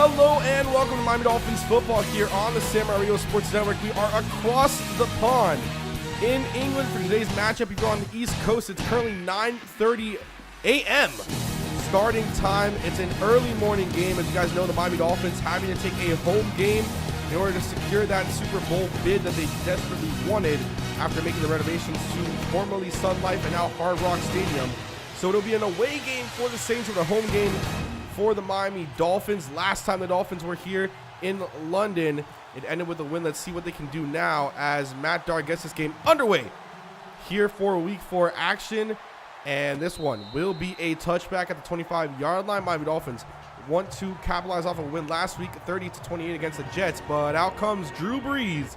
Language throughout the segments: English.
Hello and welcome to Miami Dolphins football here on the Samurai Radio Sports Network. We are across the pond in England for today's matchup. If you're on the East Coast, it's currently 9:30 a.m. starting time. It's an early morning game. As you guys know, the Miami Dolphins having to take a home game in order to secure that Super Bowl bid that they desperately wanted after making the renovations to formerly Sun Life and now Hard Rock Stadium. So it'll be an away game for the Saints with a home game for the Miami Dolphins. Last time the Dolphins were here in London, it ended with a win. Let's see what they can do now as Matt Dart gets this game underway here for week 4 action. And this one will be a touchback at the 25-yard line. Miami Dolphins want to capitalize off a win last week, 30-28 against the Jets, but out comes Drew Brees.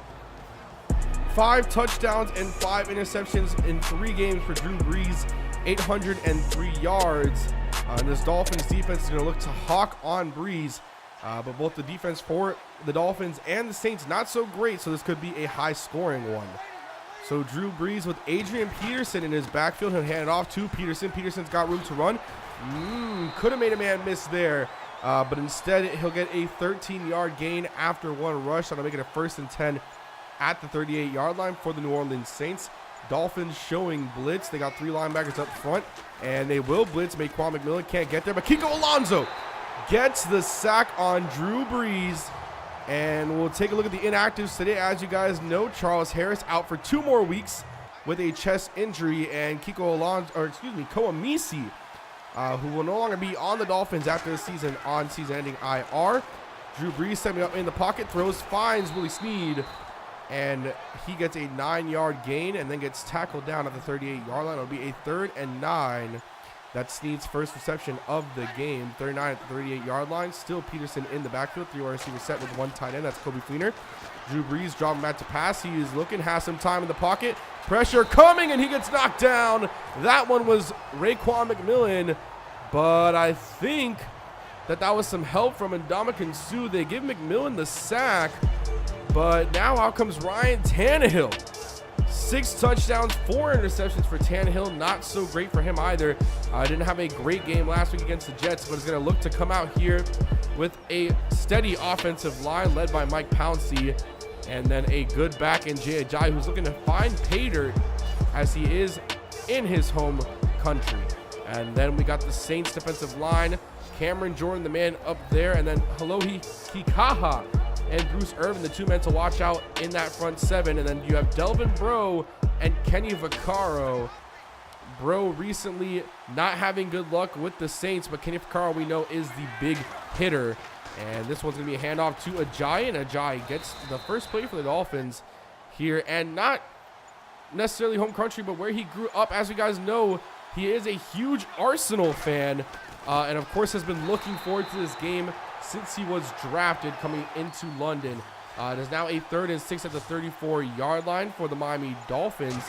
5 touchdowns and 5 interceptions in 3 games for Drew Brees, 803 yards. And this Dolphins defense is going to look to hawk on Brees, but both the defense for the Dolphins and the Saints not so great, so this could be a high-scoring one. So Drew Brees with Adrian Peterson in his backfield. He'll hand it off to Peterson. Peterson's got room to run. Could have made a man miss there, but instead he'll get a 13-yard gain after one rush. That'll make it a 1st and 10 at the 38-yard line for the New Orleans Saints. Dolphins showing blitz. They got 3 linebackers up front, and they will blitz. Maquan McMillan can't get there, but Kiko Alonso gets the sack on Drew Brees. And we'll take a look at the inactives today. As you guys know, Charles Harris out for 2 more weeks with a chest injury, and Koamisi, who will no longer be on the Dolphins after the season on season-ending IR. Drew Brees setting up in the pocket, throws, finds Willie Snead, and he gets a 9-yard gain and then gets tackled down at the 38-yard line. It'll be a 3rd and 9. That's Snead's first reception of the game. 39 at the 38-yard line. Still Peterson in the backfield. 3 receivers set with 1 tight end. That's Kobe Fleener. Drew Brees dropping back to pass. He is looking, has some time in the pocket. Pressure coming, and he gets knocked down. That one was Raekwon McMillan, but I think that was some help from Ndamukong Suh. They give McMillan the sack, but now out comes Ryan Tannehill. 6 touchdowns, 4 interceptions for Tannehill. Not so great for him either. Didn't have a great game last week against the Jets, but is going to look to come out here with a steady offensive line led by Mike Pouncey, and then a good back in Jay Ajayi, who's looking to find pay dirt as he is in his home country. And then we got the Saints defensive line. Cameron Jordan, the man up there, and then Alohi Kikaha and Bruce Irvin, the 2 men to watch out in that front 7. And then you have Delvin Breaux and Kenny Vaccaro. Breaux recently not having good luck with the Saints, but Kenny Vaccaro we know is the big hitter. And this one's going to be a handoff to Ajayi, and Ajayi gets the first play for the Dolphins here. And not necessarily home country, but where he grew up. As you guys know, he is a huge Arsenal fan, and of course has been looking forward to this game since he was drafted coming into London. It is now a 3rd and 6 at the 34-yard line for the Miami Dolphins.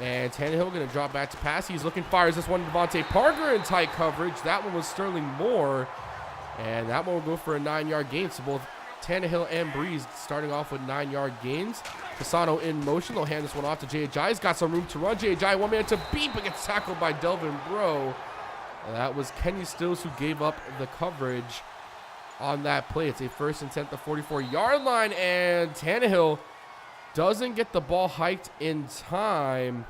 And Tannehill going to drop back to pass. He's looking, fires this one to Devontae Parker in tight coverage. That one was Sterling Moore, and that one will go for a 9-yard gain. So both Tannehill and Brees starting off with 9-yard gains. Fasano in motion. They'll hand this one off to Jay Ajayi. He's got some room to run. Jay Ajayi 1 man to beat, but gets tackled by Delvin Breaux. That was Kenny Stills who gave up the coverage on that play. It's a 1st and 10 at the 44-yard line, and Tannehill doesn't get the ball hiked in time,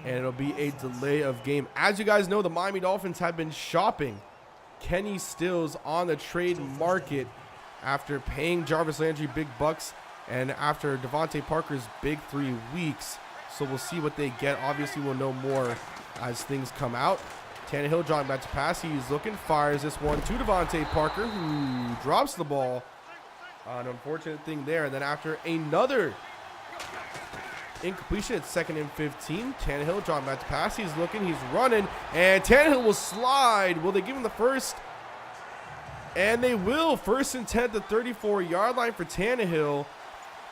and it'll be a delay of game. As you guys know, the Miami Dolphins have been shopping Kenny Stills on the trade market after paying Jarvis Landry big bucks and after Devontae Parker's big 3 weeks. So we'll see what they get. Obviously, we'll know more as things come out. Tannehill dropping back to pass. He's looking, fires this one to Devontae Parker, who drops the ball. An unfortunate thing there. And then after another incompletion, it's 2nd and 15. Tannehill dropping back to pass. He's looking, he's running, and Tannehill will slide. Will they give him the first? And they will. 1st and 10 at the 34-yard line for Tannehill.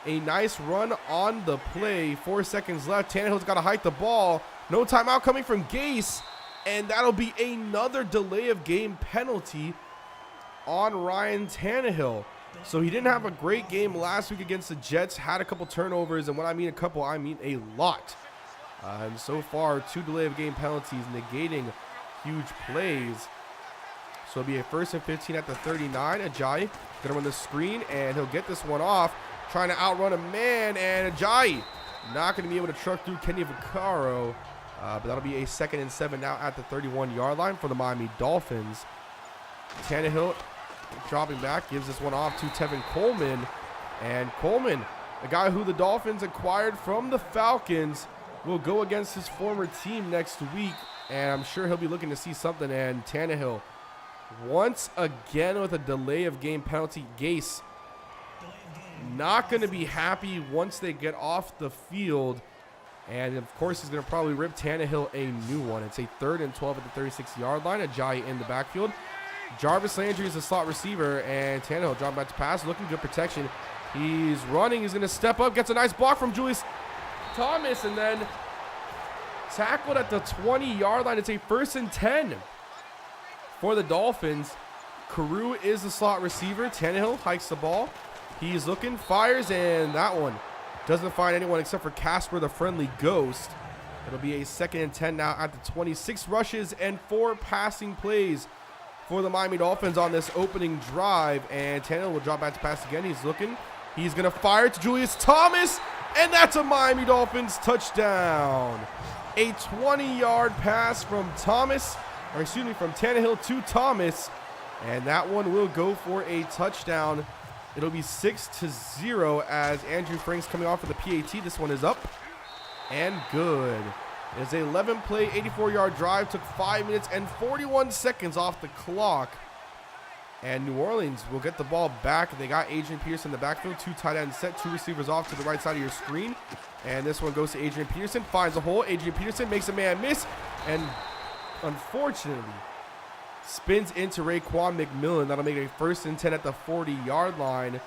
A nice run on the play. 4 seconds left. Tannehill's got to hike the ball. No timeout coming from Gase. And that'll be another delay of game penalty on Ryan Tannehill. So he didn't have a great game last week against the Jets. Had a couple turnovers. And when I mean a couple, I mean a lot. And so far, 2 delay of game penalties negating huge plays. So it'll be a 1st and 15 at the 39. Ajayi gonna run the screen, and he'll get this one off. Trying to outrun a man, and Ajayi not gonna be able to truck through Kenny Vaccaro. But that'll be a 2nd and 7 now at the 31-yard line for the Miami Dolphins. Tannehill dropping back, gives this one off to Tevin Coleman. And Coleman, a guy who the Dolphins acquired from the Falcons, will go against his former team next week. And I'm sure he'll be looking to see something. And Tannehill, once again with a delay of game penalty. Gase not going to be happy once they get off the field. And, of course, he's going to probably rip Tannehill a new one. It's a 3rd and 12 at the 36-yard line. Ajayi in the backfield. Jarvis Landry is the slot receiver, and Tannehill dropping back to pass. Looking good protection. He's running. He's going to step up. Gets a nice block from Julius Thomas, and then tackled at the 20-yard line. It's a 1st and 10 for the Dolphins. Carew is the slot receiver. Tannehill hikes the ball. He's looking, fires, and that one doesn't find anyone except for Casper, the friendly ghost. It'll be a 2nd and 10 now at the 26. Rushes and 4 passing plays for the Miami Dolphins on this opening drive. And Tannehill will drop back to pass again. He's looking. He's going to fire to Julius Thomas. And that's a Miami Dolphins touchdown. A 20-yard pass from from Tannehill to Thomas. And that one will go for a touchdown. It'll be 6-0 as Andrew Frank's coming off of the PAT. This one is up and good. It's an 11-play, 84-yard drive. Took 5 minutes and 41 seconds off the clock. And New Orleans will get the ball back. They got Adrian Peterson in the backfield. 2 tight ends set, 2 receivers off to the right side of your screen. And this one goes to Adrian Peterson. Finds a hole. Adrian Peterson makes a man miss. And unfortunately, spins into Raekwon McMillan. That'll make it a 1st and 10 at the 40-yard line.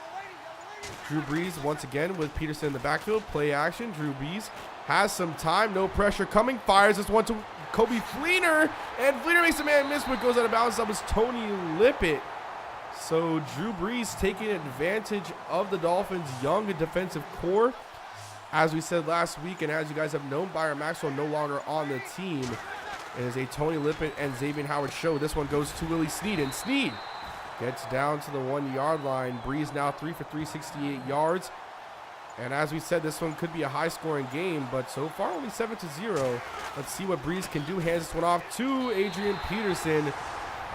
Drew Brees once again with Peterson in the backfield. Play action. Drew Brees has some time. No pressure coming. Fires this one to Kobe Fleener. And Fleener makes a man miss, but goes out of bounds. That was Tony Lippett. So Drew Brees taking advantage of the Dolphins' young defensive core. As we said last week, and as you guys have known, Byron Maxwell no longer on the team. It is a Tony Lippett and Xavier Howard show. This one goes to Willie Snead, and Snead gets down to the 1-yard line. Breeze now 3 for 368 yards. And as we said, this one could be a high-scoring game, but so far only 7-0. Let's see what Breeze can do. Hands this one off to Adrian Peterson.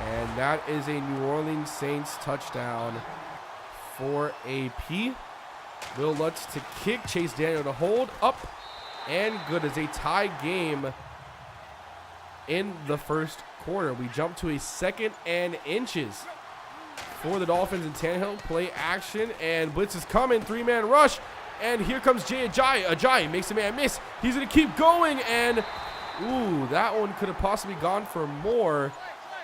And that is a New Orleans Saints touchdown for AP. Will Lutz to kick. Chase Daniel to hold. Up and good. As a tie game in the first quarter. We jump to a 2nd and inches for the Dolphins and Tannehill. Play action, and blitz is coming. 3-man rush, and here comes Jay Ajayi. Ajayi makes a man miss. He's going to keep going, and ooh, that one could have possibly gone for more,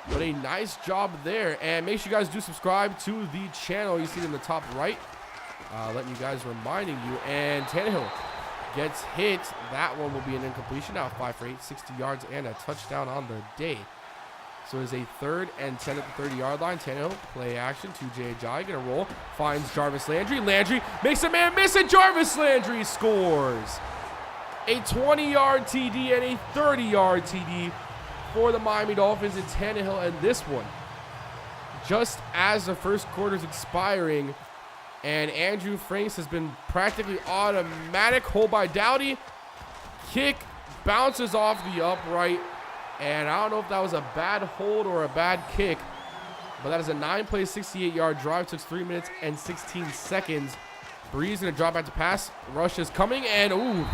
but a nice job there. And make sure you guys do subscribe to the channel. You see it in the top right. Letting you guys, reminding you, and Tannehill gets hit. That one will be an incompletion. Now 5 for 8, 60 yards, and a touchdown on the day. So it is a 3rd and 10 at the 30-yard line. Tannehill, play action to Jay Ajayi. Gonna roll. Finds Jarvis Landry. Landry makes a man miss, and Jarvis Landry scores. A 20-yard TD and a 30-yard TD for the Miami Dolphins and Tannehill. And this one, just as the first quarter is expiring, and Andrew Franks has been practically automatic. Hold by Dowdy. Kick bounces off the upright. And I don't know if that was a bad hold or a bad kick, but that is a 9-play, 68-yard drive. Took 3 minutes and 16 seconds. Breeze going to drop back to pass. Rush is coming, and ooh,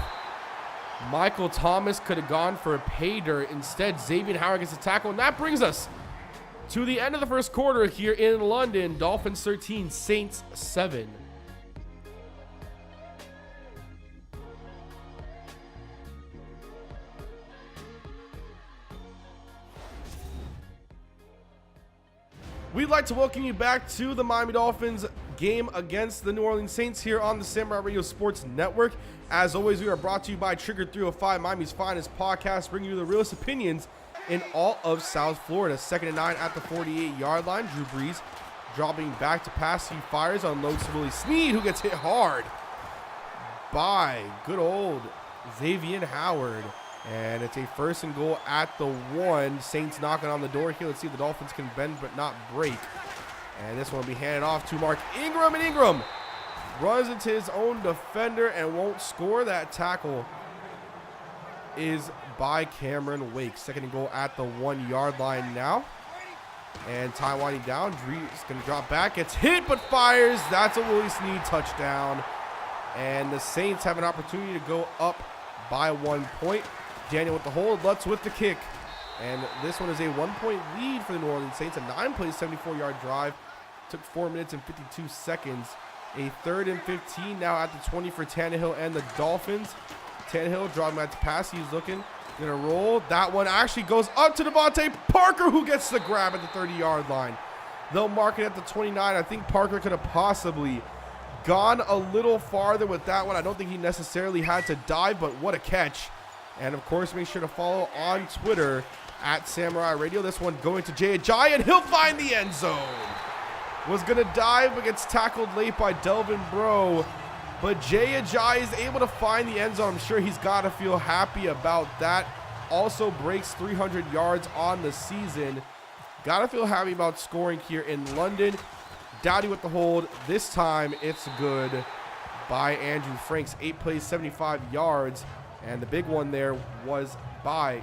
Michael Thomas could have gone for a pay dirt. Instead, Xavier Howard gets a tackle, and that brings us to the end of the first quarter here in London. Dolphins 13, Saints 7. We'd like to welcome you back to the Miami Dolphins game against the New Orleans Saints here on the Samurai Radio Sports Network. As always, we are brought to you by Trigger 305, Miami's finest podcast, bringing you the realest opinions in all of South Florida. 2nd and 9 at the 48-yard line. Drew Brees dropping back to pass. He fires, unloads to Willie Snead, who gets hit hard by good old Xavier Howard. And it's a 1st and goal at the 1. Saints knocking on the door here. Let's see if the Dolphins can bend but not break. And this one will be handed off to Mark Ingram, and Ingram runs into his own defender and won't score. That tackle is by Cameron Wake. 2nd and goal at the 1-yard line now. And time winding down. Drees going to drop back. Gets hit but fires. That's a Willie Snead touchdown. And the Saints have an opportunity to go up by 1 point. Daniel with the hold. Lutz with the kick. And this one is a 1-point lead for the New Orleans Saints. A 9-play, 74-yard drive. Took 4 minutes and 52 seconds. A 3rd and 15 now at the 20 for Tannehill and the Dolphins. Tannehill dropping back to pass. He's looking. Gonna roll. That one actually goes up to Devontae Parker, who gets the grab at the 30-yard line. They'll mark it at the 29. I think Parker could have possibly gone a little farther with that one. I don't think he necessarily had to dive, but what a catch. And of course, make sure to follow on Twitter at Samurai Radio. This one going to Jay Ajayi, and he'll find the end zone. Was gonna dive, but gets tackled late by Delvin Breaux. But Jay Ajayi is able to find the end zone. I'm sure he's got to feel happy about that. Also breaks 300 yards on the season. Got to feel happy about scoring here in London. Dowdy with the hold. This time it's good by Andrew Franks. 8 plays, 75 yards. And the big one there was by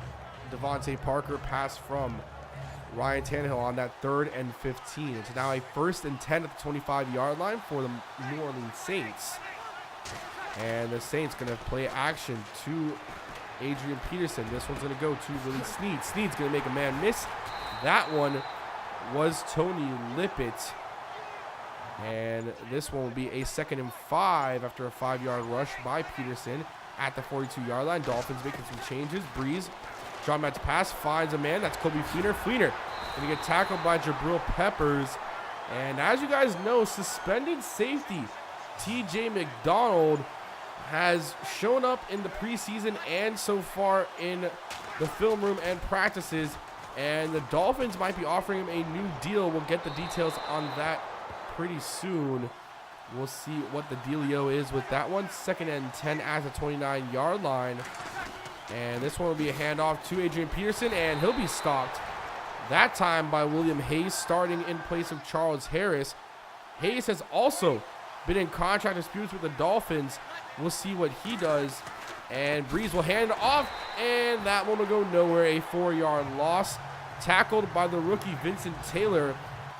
Devontae Parker. Pass from Ryan Tannehill on that 3rd and 15. It's now a 1st and 10 at the 25-yard line for the New Orleans Saints. And the Saints going to play action to Adrian Peterson. This one's going to go to Willie Snead. Snead's going to make a man miss. That one was Tony Lippett. And this one will be a 2nd and 5 after a 5-yard rush by Peterson at the 42-yard line. Dolphins making some changes. Breeze, John Matt's pass, finds a man. That's Kobe Fleener. Fleener going to get tackled by Jabril Peppers. And as you guys know, suspended safety TJ McDonald has shown up in the preseason and so far in the film room and practices, and the Dolphins might be offering him a new deal. We'll get the details on that pretty soon. We'll see what the dealio is with that one. 2nd and 10 at the 29-yard line, and this one will be a handoff to Adrian Peterson, and he'll be stopped that time by William Hayes, starting in place of Charles Harris. Hayes has also been in contract disputes with the Dolphins. We'll see what he does. And Breeze will hand it off, and that one will go nowhere. A 4-yard loss. Tackled by the rookie Vincent Taylor,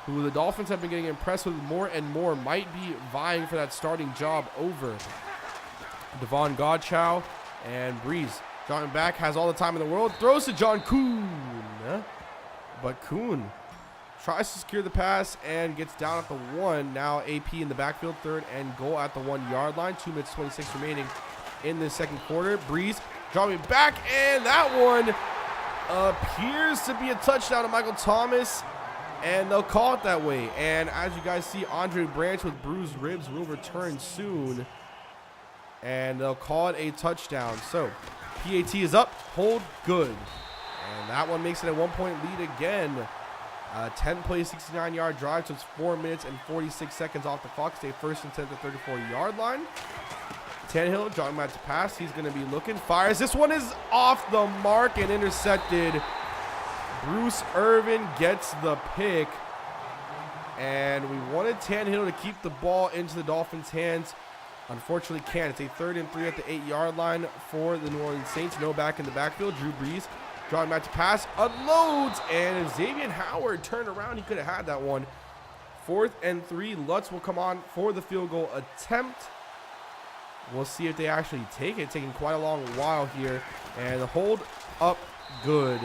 who the Dolphins have been getting impressed with more and more. Might be vying for that starting job over Devon Godchow. And Breeze dropping back, has all the time in the world. Throws to John Kuhn. But Kuhn tries to secure the pass and gets down at the 1. Now AP in the backfield, 3rd and goal at the 1-yard line. 2 minutes, 26 remaining in the 2nd quarter. Breeze dropping back, and that one appears to be a touchdown to Michael Thomas, and they'll call it that way. And as you guys see, Andre Branch with bruised ribs will return soon, and they'll call it a touchdown. So PAT is up, hold good. And that one makes it a 1-point lead again. 10-play, 69-yard drive, so it's 4 minutes and 46 seconds off the clock. Stay 1st and 10 at the 34-yard line. Tannehill dropping back to pass. He's going to be looking. Fires. This one is off the mark and intercepted. Bruce Irvin gets the pick. And we wanted Tannehill to keep the ball into the Dolphins' hands. Unfortunately can't. It's a 3rd and 3 at the 8-yard line for the New Orleans Saints. No back in the backfield. Drew Brees drawing back to pass, unloads, and if Xavier Howard turned around, he could have had that one. 4th and 3, Lutz will come on for the field goal attempt. We'll see if they actually take it. Taking quite a long while here, and the hold up good.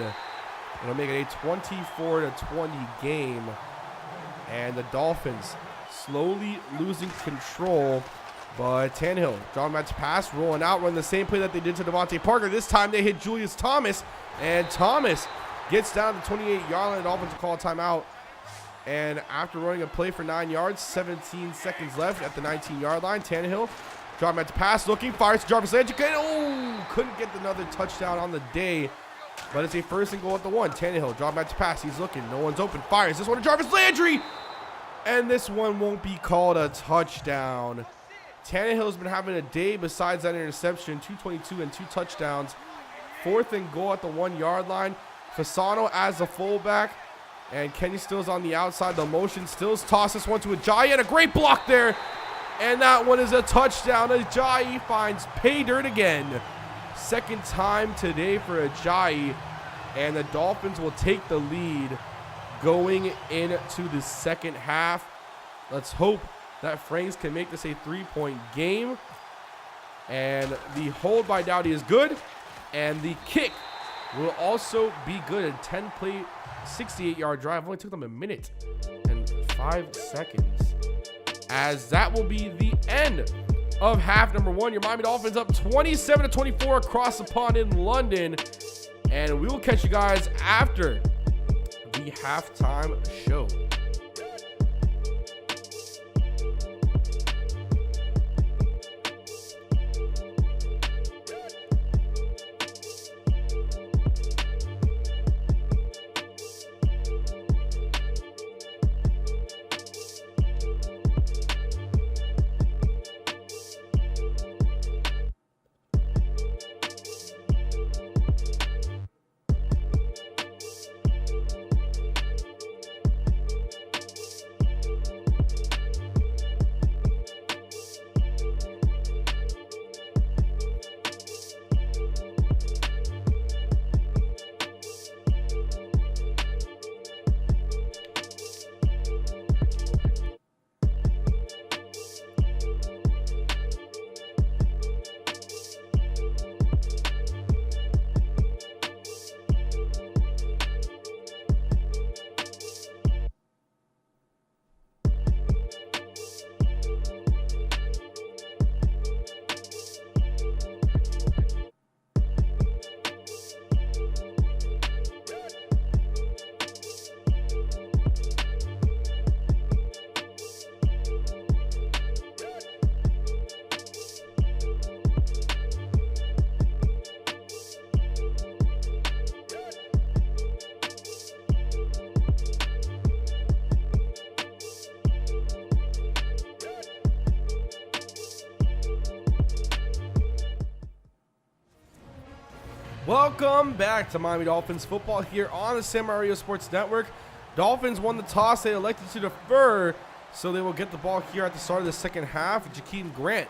It'll make it a 24-20 game, and the Dolphins slowly losing control. But Tannehill, John Matt's pass, rolling out, run the same play that they did to Devontae Parker. This time they hit Julius Thomas, and Thomas gets down to the 28-yard line. The Dolphins will call a timeout. And after running a play for 9 yards, 17 seconds left at the 19-yard line, Tannehill, John Matt's pass, looking, fires to Jarvis Landry. Oh, couldn't get another touchdown on the day. But it's a 1st and goal at the 1. Tannehill, John Matt's pass, he's looking, no one's open, fires this one to Jarvis Landry. And this one won't be called a touchdown. Tannehill's been having a day besides that interception, 222 and 2 touchdowns 4th and goal at the 1-yard line. Fasano as the fullback. And Kenny Stills on the outside. The motion. Stills toss this one to Ajayi. And a great block there. And that one is a touchdown. Ajayi finds pay dirt again. 2nd time today for Ajayi. And the Dolphins will take the lead going into the 2nd half. Let's hope that Franks can make this a 3-point game. And the hold by Dowdy is good. And the kick will also be good. A 10-play, 68-yard drive. Only took them a minute and 5 seconds. As that will be the end of half number 1. Your Miami Dolphins up 27-24 across the pond in London. And we will catch you guys after the halftime show. Welcome back to Miami Dolphins football here on the San Mario Sports Network. Dolphins won the toss. They elected to defer, so they will get the ball here at the start of the 2nd half. Jakeem Grant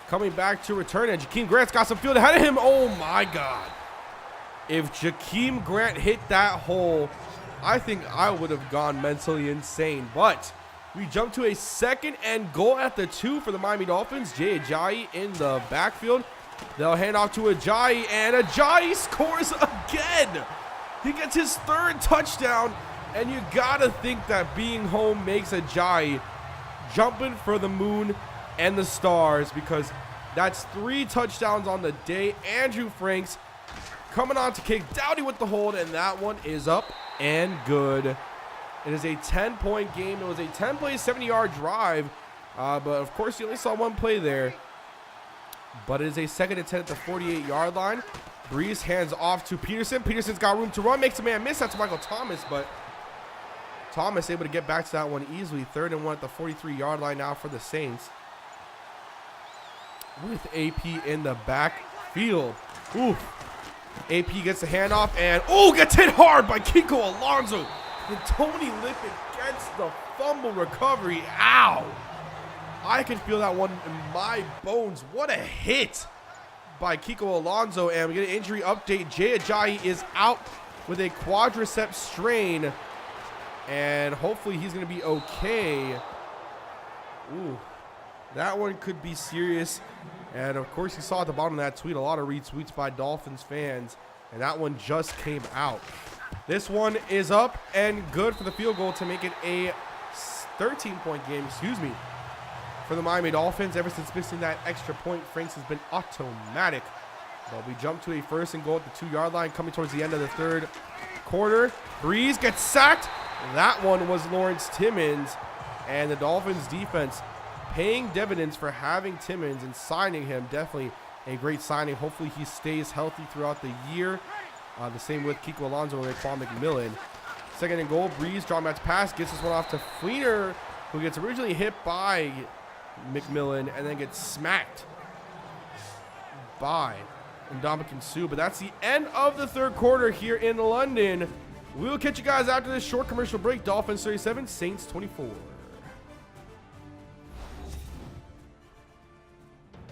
coming back to return, and Jakeem Grant's got some field ahead of him. Oh, my God. If Jakeem Grant hit that hole, I think I would have gone mentally insane. But we jump to a 2nd and goal at the 2 for the Miami Dolphins. Jay Ajayi in the backfield. They'll hand off to Ajayi, and Ajayi scores again. He gets his 3rd touchdown, and you gotta think that being home makes Ajayi jumping for the moon and the stars, because that's 3 touchdowns on the day. Andrew Franks coming on to kick. Dowdy with the hold, and that one is up and good. It is a 10-point game. It was a 10-play, 70-yard drive, but of course you only saw 1 play there. But it is a 2nd and 10 at the 48-yard line. Breeze hands off to Peterson. Peterson's got room to run, makes a man miss. That's Michael Thomas, but Thomas able to get back to that one easily. 3rd and 1 at the 43-yard line now for the Saints. With AP in the backfield. Oof. AP gets the handoff and, gets hit hard by Kiko Alonso. And Tony Lippett gets the fumble recovery. Ow. I can feel that one in my bones. What a hit by Kiko Alonso. And we get an injury update. Jay Ajayi is out with a quadriceps strain. And hopefully he's going to be okay. Ooh, that one could be serious. And of course you saw at the bottom of that tweet a lot of retweets by Dolphins fans. And that one just came out. This one is up and good for the field goal to make it a 13-point game. For the Miami Dolphins. Ever since missing that extra point, Franks has been automatic. But we jump to a 1st and goal at the 2-yard line coming towards the end of the 3rd quarter. Breeze gets sacked. That one was Lawrence Timmons. And the Dolphins defense paying dividends for having Timmons and signing him. Definitely a great signing. Hopefully he stays healthy throughout the year. The same with Kiko Alonso and Raquan McMillan. 2nd and goal. Breeze draw match pass. Gets this one off to Fleener, who gets originally hit by McMillan and then gets smacked by and Dominican Sue. But that's the end of the third quarter here in London. We will catch you guys after this short commercial break. Dolphins 37, Saints 24.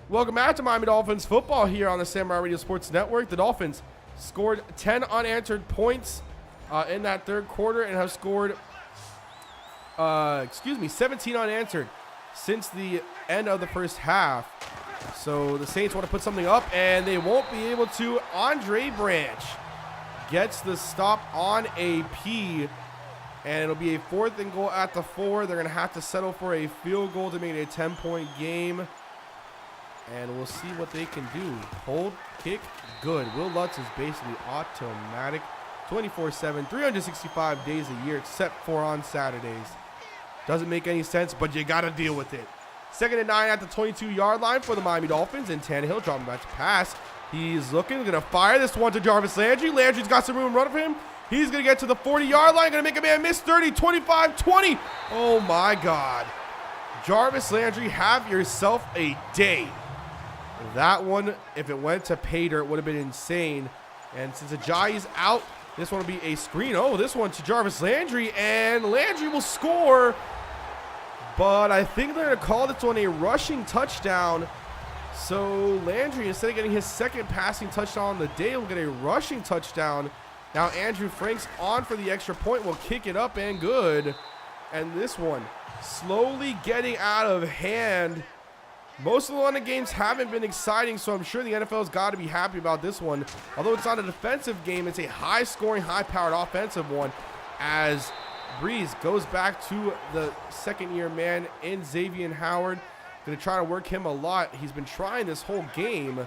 Welcome back to Miami Dolphins football here on the Samurai Radio Sports Network. The Dolphins scored 10 unanswered points in that third quarter and have scored 17 unanswered since the end of the first half. So the Saints want to put something up, and they won't be able to. Andre Branch gets the stop on AP, and it'll be a 4th and goal at the 4. They're going to have to settle for a field goal to make it a 10-point game, and we'll see what they can do. Hold, kick, good. Will Lutz is basically automatic 24/7, 365 days a year except for on Saturdays. Doesn't make any sense, but you got to deal with it. 2nd and 9 at the 22-yard line for the Miami Dolphins, and Tannehill dropping back to pass. He's looking, going to fire this one to Jarvis Landry. Landry's got some room in front of him. He's going to get to the 40-yard line, going to make a man miss 30, 25, 20. Oh, my God. Jarvis Landry, have yourself a day. That one, if it went to pay dirt, would have been insane. And since Ajayi's out, this one will be a screen. Oh, this one to Jarvis Landry, and Landry will score. But I think they're going to call this one a rushing touchdown. So Landry, instead of getting his 2nd passing touchdown on the day, will get a rushing touchdown. Now Andrew Franks on for the extra point, will kick it up and good. And this one slowly getting out of hand. Most of the London games haven't been exciting, so I'm sure the NFL's got to be happy about this one. Although it's not a defensive game, it's a high-scoring, high-powered offensive one, as Breeze goes back to the 2nd-year man in Xavier Howard. Going to try to work him a lot. He's been trying this whole game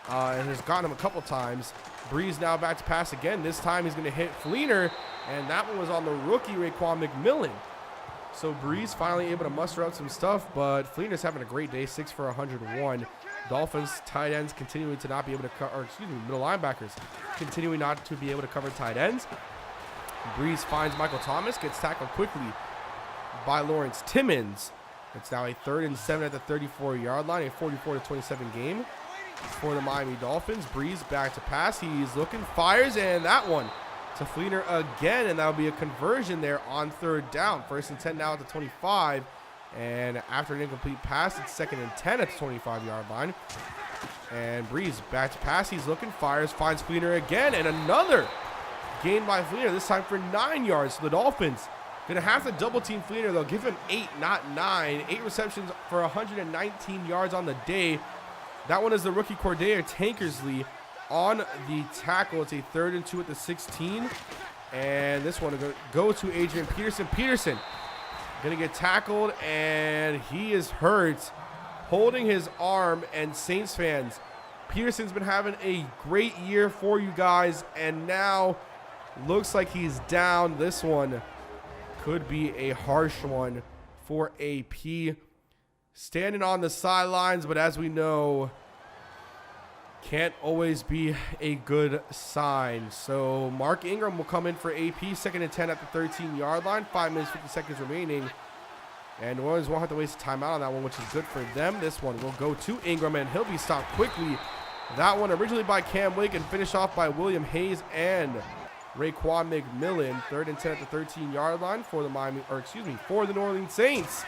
and has gotten him a couple times. Breeze now back to pass again. This time he's going to hit Fleener, and that one was on the rookie Raekwon McMillan. So Breeze finally able to muster out some stuff, but Fleener's having a great day, 6 for 101. Dolphins tight ends continuing to not be able to cover, middle linebackers continuing not to be able to cover tight ends. Breeze finds Michael Thomas, gets tackled quickly by Lawrence Timmons. It's now a 3rd and 7 at the 34-yard line, a 44-27 game for the Miami Dolphins. Breeze back to pass. He's looking, fires, and that one to Fleener again, and that'll be a conversion there on 3rd down. 1st and 10 now at the 25, and after an incomplete pass, it's 2nd and 10 at the 25-yard line. And Breeze back to pass. He's looking, fires, finds Fleener again, and another gain by Fleener, this time for 9 yards. So the Dolphins going to have to double team Fleener. They'll give him 8, not 9. 8 receptions for 119 yards on the day. That one is the rookie Cordae Tankersley on the tackle. It's a 3rd and 2 at the 16. And this one will go to Adrian Peterson. Peterson going to get tackled, and he is hurt, holding his arm. And Saints fans, Peterson's been having a great year for you guys, and now looks like he's down. This one could be a harsh one for AP. Standing on the sidelines, but as we know, can't always be a good sign. So Mark Ingram will come in for AP, 2nd and 10 at the 13-yard line. 5 minutes, 50 seconds remaining. And New Orleans won't have to waste timeout on that one, which is good for them. This one will go to Ingram, and he'll be stopped quickly. That one originally by Cam Wake and finished off by William Hayes and Raekwon McMillan. 3rd and 10 at the 13-yard line for the for the New Orleans Saints.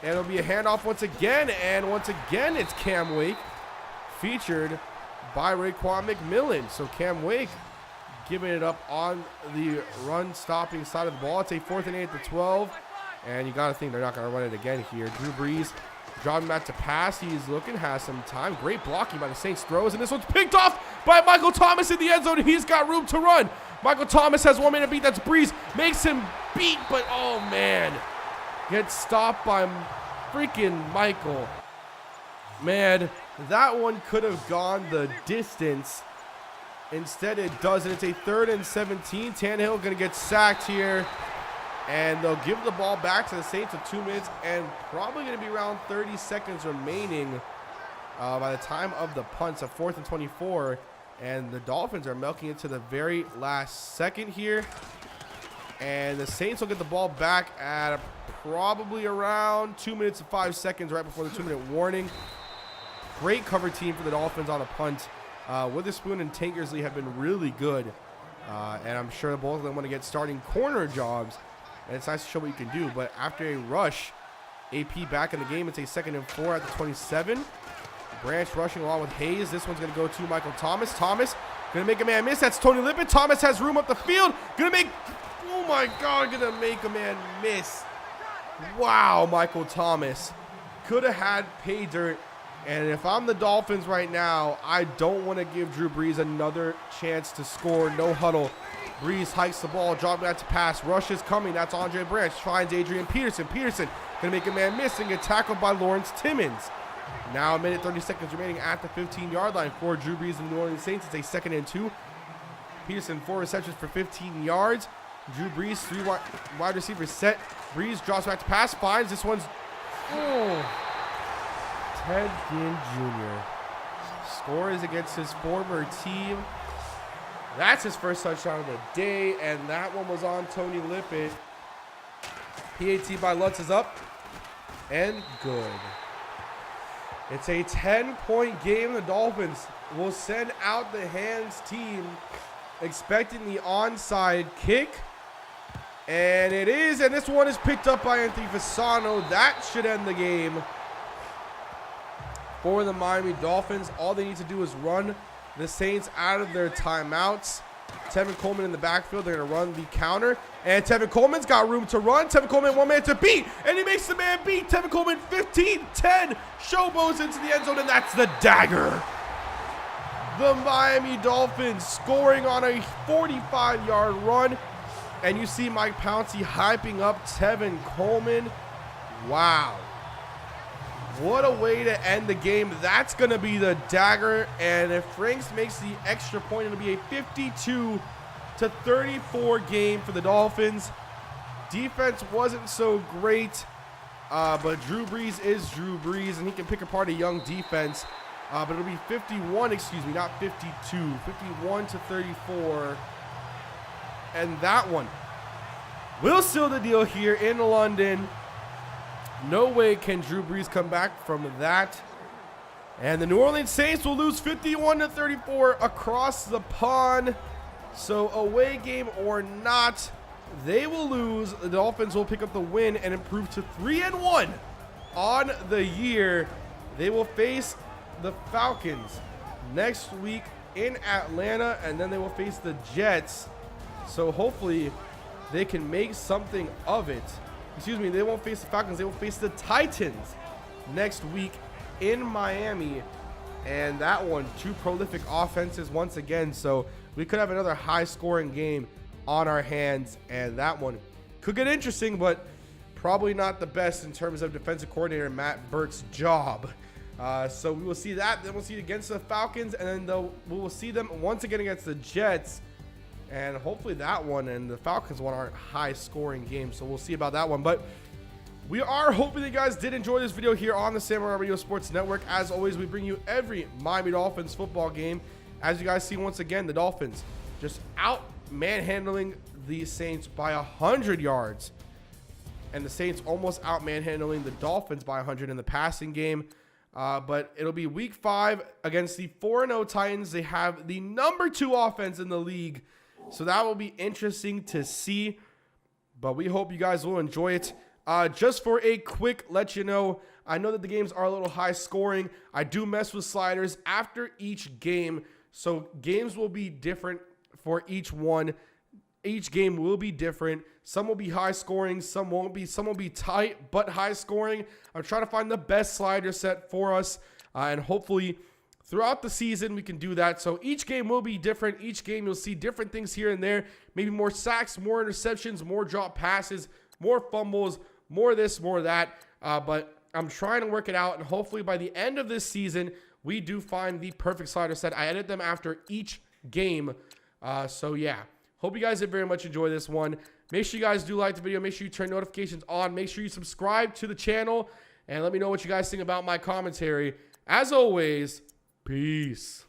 And it'll be a handoff once again, and once again it's Cam Wake, featured by Raekwon McMillan. So Cam Wake giving it up on the run-stopping side of the ball. It's a 4th and 8 at the 12, and you got to think they're not going to run it again here. Drew Brees driving back to pass. He's looking, has some time. Great blocking by the Saints. Throws, and this one's picked off by Michael Thomas in the end zone. He's got room to run. Michael Thomas has 1 man to beat. That's Brees. Makes him beat, but oh man. Gets stopped by freaking Michael. Man, that one could have gone the distance. Instead, it doesn't. It's a 3rd and 17. Tannehill going to get sacked here. And they'll give the ball back to the Saints with 2 minutes and probably going to be around 30 seconds remaining by the time of the punts. A 4th and 24. And the Dolphins are milking it to the very last second here. And the Saints will get the ball back at probably around 2 minutes and 5 seconds right before the 2-minute warning. Great cover team for the Dolphins on the punt. Witherspoon and Tankersley have been really good. And I'm sure both of them want to get starting corner jobs. And it's nice to show what you can do. But after a rush, AP back in the game. It's a 2nd and 4 at the 27. Branch rushing along with Hayes. This one's going to go to Michael Thomas. Thomas going to make a man miss. That's Tony Lippett. Thomas has room up the field. Going to make, oh my God, going to make a man miss. Wow, Michael Thomas. Could have had pay dirt. And if I'm the Dolphins right now, I don't want to give Drew Brees another chance to score. No huddle. Brees hikes the ball, drop back to pass. Rush is coming. That's Andre Branch. Finds Adrian Peterson. Peterson going to make a man miss and get tackled by Lawrence Timmons. Now a minute 30 seconds remaining at the 15-yard line for Drew Brees and the New Orleans Saints. It's a 2nd and 2. Peterson 4 receptions for 15 yards. Drew Brees 3 wide receivers set. Brees drops back to pass. Finds this one's Ted Ginn Jr. scores against his former team. That's his first touchdown of the day, and that one was on Tony Lippett. PAT by Lutz is up and good. It's a 10-point game. The Dolphins will send out the hands team expecting the onside kick. And it is, and this one is picked up by Anthony Fasano. That should end the game for the Miami Dolphins. All they need to do is run the Saints out of their timeouts. Tevin Coleman in the backfield. They're going to run the counter. And Tevin Coleman's got room to run. Tevin Coleman, one man to beat. And he makes the man beat. Tevin Coleman 15-10. Showboats into the end zone, and that's the dagger. The Miami Dolphins scoring on a 45-yard run. And you see Mike Pouncey hyping up Tevin Coleman. Wow. What a way to end the game. That's going to be the dagger. And if Franks makes the extra point, it'll be a 52-34 game for the Dolphins. Defense wasn't so great, but Drew Brees is Drew Brees, and he can pick apart a young defense. But it'll be 51, excuse me, not 52. 51-34. And that one will seal the deal here in London. No way can Drew Brees come back from that. And the New Orleans Saints will lose 51-34 across the pond. So away game or not, they will lose. The Dolphins will pick up the win and improve to 3-1 on the year. They will face the Falcons next week in Atlanta, and then they will face the Jets. So hopefully they can make something of it. Excuse me, they won't face the Falcons. They will face the Titans next week in Miami. And that one, two prolific offenses once again. So we could have another high-scoring game on our hands. And that one could get interesting, but probably not the best in terms of defensive coordinator Matt Burt's job. So we will see that. Then we'll see it against the Falcons. And then we will see them once again against the Jets. And hopefully that one and the Falcons one aren't high-scoring games. So we'll see about that one. But we are hoping that you guys did enjoy this video here on the Samurai Radio Sports Network. As always, we bring you every Miami Dolphins football game. As you guys see, once again, the Dolphins just out manhandling the Saints by 100 yards. And the Saints almost out manhandling the Dolphins by 100 in the passing game. But it'll be week 5 against the 4-0 Titans. They have the number 2 offense in the league. So that will be interesting to see. But we hope you guys will enjoy it. Just for a quick let you know, I know that the games are a little high scoring. I do mess with sliders after each game. So games will be different for each one. Each game will be different. Some will be high scoring, some won't be. Some will be tight but high scoring. I'm trying to find the best slider set for us. And hopefully throughout the season we can do that. So each game will be different. Each game you'll see different things here and there. Maybe more sacks, more interceptions, more drop passes, more fumbles, more this, more that. But I'm trying to work it out. And hopefully by the end of this season, we do find the perfect slider set. I edit them after each game. So yeah. Hope you guys did very much enjoy this one. Make sure you guys do like the video. Make sure you turn notifications on. Make sure you subscribe to the channel. And let me know what you guys think about my commentary. As always, peace.